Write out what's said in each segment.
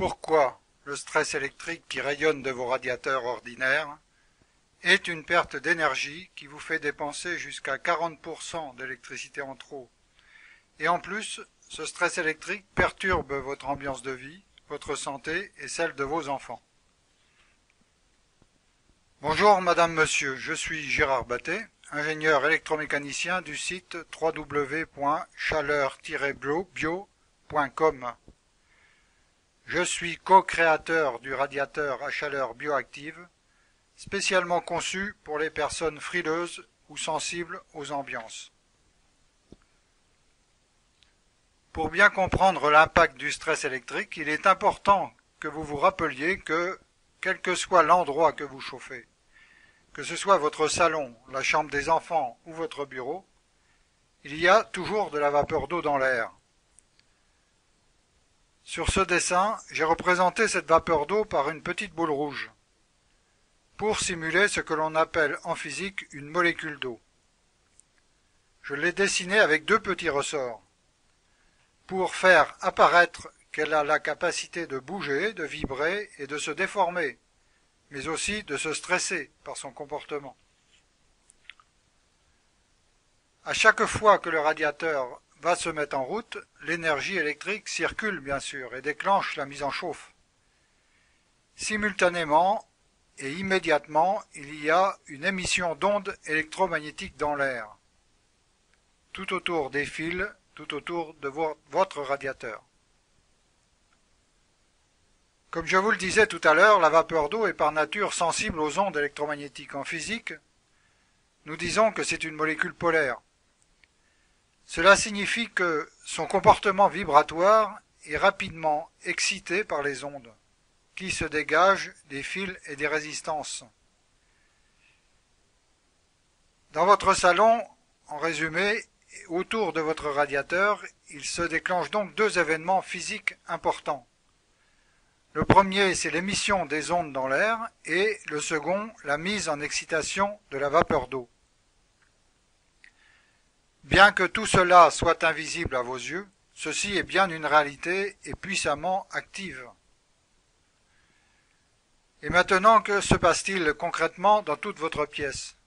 Pourquoi le stress électrique qui rayonne de vos radiateurs ordinaires est une perte d'énergie qui vous fait dépenser jusqu'à 40% d'électricité en trop. Et en plus, ce stress électrique perturbe votre ambiance de vie, votre santé et celle de vos enfants. Bonjour madame, monsieur, je suis Gérard Battet, ingénieur électromécanicien du site www.chaleur-bio.com. Je suis co-créateur du radiateur à chaleur bioactive, spécialement conçu pour les personnes frileuses ou sensibles aux ambiances. Pour bien comprendre l'impact du stress électrique, il est important que vous vous rappeliez que, quel que soit l'endroit que vous chauffez, que ce soit votre salon, la chambre des enfants ou votre bureau, il y a toujours de la vapeur d'eau dans l'air. Sur ce dessin, j'ai représenté cette vapeur d'eau par une petite boule rouge, pour simuler ce que l'on appelle en physique une molécule d'eau. Je l'ai dessinée avec deux petits ressorts, pour faire apparaître qu'elle a la capacité de bouger, de vibrer et de se déformer, mais aussi de se stresser par son comportement. À chaque fois que le radiateur va se mettre en route, l'énergie électrique circule bien sûr et déclenche la mise en chauffe. Simultanément et immédiatement, il y a une émission d'ondes électromagnétiques dans l'air, tout autour des fils, tout autour de votre radiateur. Comme je vous le disais tout à l'heure, la vapeur d'eau est par nature sensible aux ondes électromagnétiques. En physique, nous disons que c'est une molécule polaire. Cela signifie que son comportement vibratoire est rapidement excité par les ondes, qui se dégagent des fils et des résistances. Dans votre salon, en résumé, autour de votre radiateur, il se déclenche donc deux événements physiques importants. Le premier, c'est l'émission des ondes dans l'air, et le second, la mise en excitation de la vapeur d'eau. Bien que tout cela soit invisible à vos yeux, ceci est bien une réalité et puissamment active. Et maintenant, que se passe-t-il concrètement dans toute votre pièce?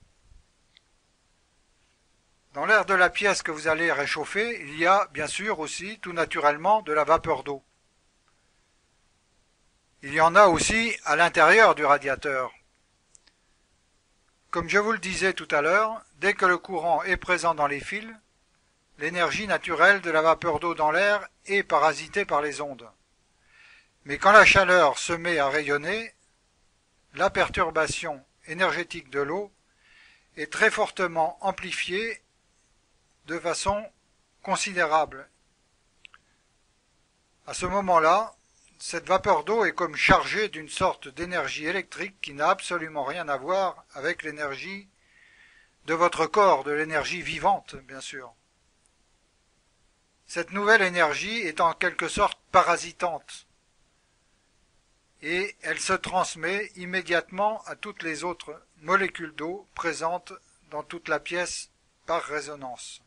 Dans l'air de la pièce que vous allez réchauffer, il y a bien sûr aussi, tout naturellement, de la vapeur d'eau. Il y en a aussi à l'intérieur du radiateur. Comme je vous le disais tout à l'heure, dès que le courant est présent dans les fils, l'énergie naturelle de la vapeur d'eau dans l'air est parasitée par les ondes. Mais quand la chaleur se met à rayonner, la perturbation énergétique de l'eau est très fortement amplifiée de façon considérable. À ce moment-là, cette vapeur d'eau est comme chargée d'une sorte d'énergie électrique qui n'a absolument rien à voir avec l'énergie de votre corps, de l'énergie vivante, bien sûr. Cette nouvelle énergie est en quelque sorte parasitante et elle se transmet immédiatement à toutes les autres molécules d'eau présentes dans toute la pièce par résonance.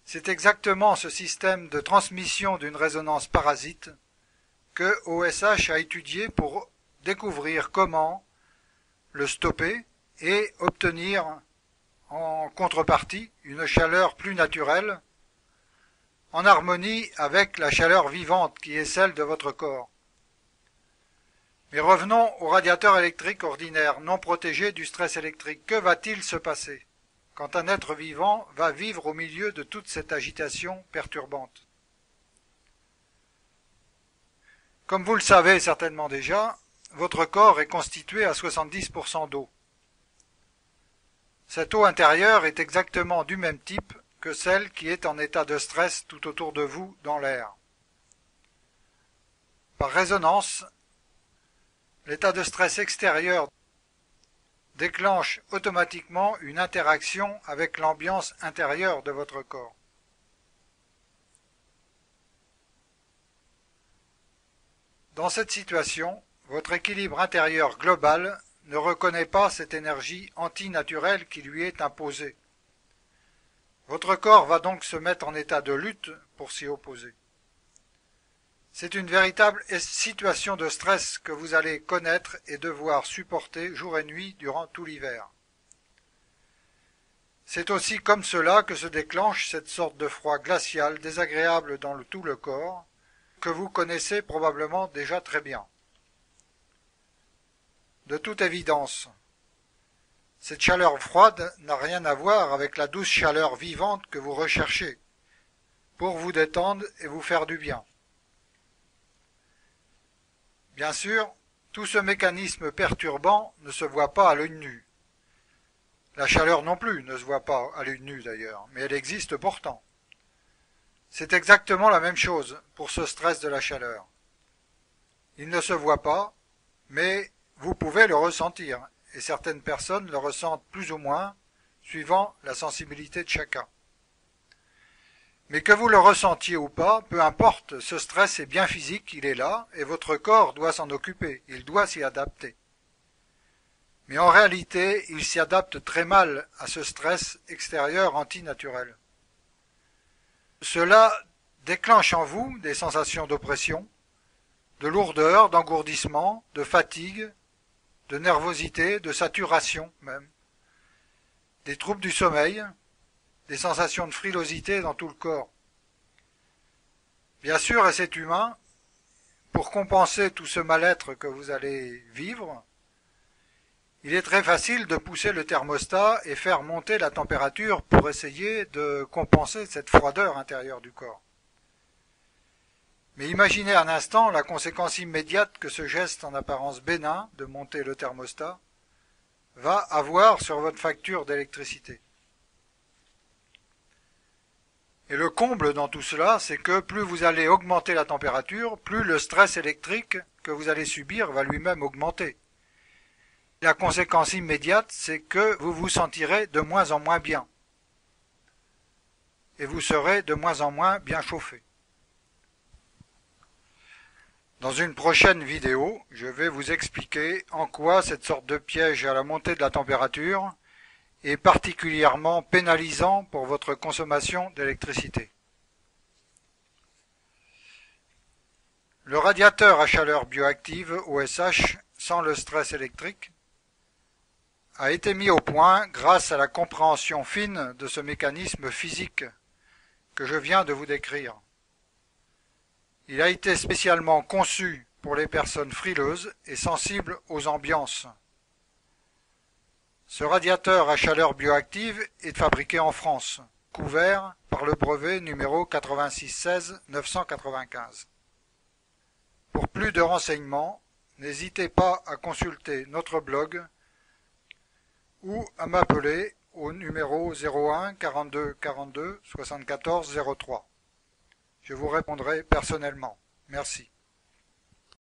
C'est exactement ce système de transmission d'une résonance parasite que OSH a étudié pour découvrir comment le stopper et obtenir en contrepartie une chaleur plus naturelle, en harmonie avec la chaleur vivante qui est celle de votre corps. Mais revenons au radiateur électrique ordinaire, non protégé du stress électrique. Que va-t-il se passer quand un être vivant va vivre au milieu de toute cette agitation perturbante? Comme vous le savez certainement déjà, votre corps est constitué à 70% d'eau. Cette eau intérieure est exactement du même type que celle qui est en état de stress tout autour de vous dans l'air. Par résonance, l'état de stress extérieur déclenche automatiquement une interaction avec l'ambiance intérieure de votre corps. Dans cette situation, votre équilibre intérieur global ne reconnaît pas cette énergie antinaturelle qui lui est imposée. Votre corps va donc se mettre en état de lutte pour s'y opposer. C'est une véritable situation de stress que vous allez connaître et devoir supporter jour et nuit durant tout l'hiver. C'est aussi comme cela que se déclenche cette sorte de froid glacial désagréable dans tout le corps, que vous connaissez probablement déjà très bien. De toute évidence, cette chaleur froide n'a rien à voir avec la douce chaleur vivante que vous recherchez, pour vous détendre et vous faire du bien. Bien sûr, tout ce mécanisme perturbant ne se voit pas à l'œil nu. La chaleur non plus ne se voit pas à l'œil nu d'ailleurs, mais elle existe pourtant. C'est exactement la même chose pour ce stress de la chaleur. Il ne se voit pas, mais vous pouvez le ressentir, et certaines personnes le ressentent plus ou moins, suivant la sensibilité de chacun. Mais que vous le ressentiez ou pas, peu importe, ce stress est bien physique, il est là, et votre corps doit s'en occuper, il doit s'y adapter. Mais en réalité, il s'y adapte très mal à ce stress extérieur antinaturel. Cela déclenche en vous des sensations d'oppression, de lourdeur, d'engourdissement, de fatigue, de nervosité, de saturation même, des troubles du sommeil, des sensations de frilosité dans tout le corps. Bien sûr, et c'est humain, pour compenser tout ce mal-être que vous allez vivre, il est très facile de pousser le thermostat et faire monter la température pour essayer de compenser cette froideur intérieure du corps. Mais imaginez un instant la conséquence immédiate que ce geste en apparence bénin de monter le thermostat va avoir sur votre facture d'électricité. Et le comble dans tout cela, c'est que plus vous allez augmenter la température, plus le stress électrique que vous allez subir va lui-même augmenter. La conséquence immédiate, c'est que vous vous sentirez de moins en moins bien. Et vous serez de moins en moins bien chauffé. Dans une prochaine vidéo, je vais vous expliquer en quoi cette sorte de piège à la montée de la température est particulièrement pénalisant pour votre consommation d'électricité. Le radiateur à chaleur bioactive, OSH, sans le stress électrique, a été mis au point grâce à la compréhension fine de ce mécanisme physique que je viens de vous décrire. Il a été spécialement conçu pour les personnes frileuses et sensibles aux ambiances. Ce radiateur à chaleur bioactive est fabriqué en France, couvert par le brevet numéro 8616 995. Pour plus de renseignements, n'hésitez pas à consulter notre blog ou à m'appeler au numéro 01 42 42 74 03. Je vous répondrai personnellement. Merci.